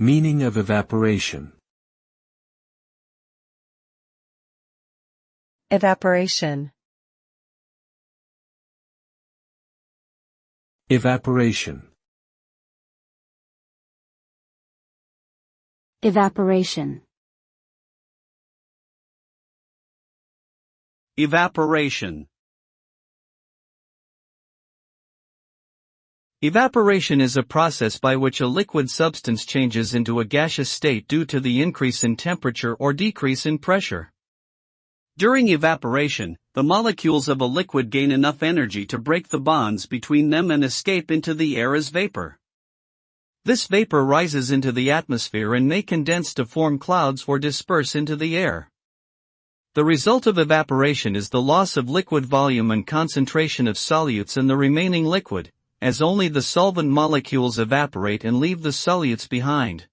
Meaning of evaporation. Evaporation. Evaporation. Evaporation. Evaporation. Evaporation is a process by which a liquid substance changes into a gaseous state due to the increase in temperature or decrease in pressure. During evaporation, the molecules of a liquid gain enough energy to break the bonds between them and escape into the air as vapor. This vapor rises into the atmosphere and may condense to form clouds or disperse into the air. The result of evaporation is the loss of liquid volume and concentration of solutes in the remaining liquid, as only the solvent molecules evaporate and leave the solutes behind.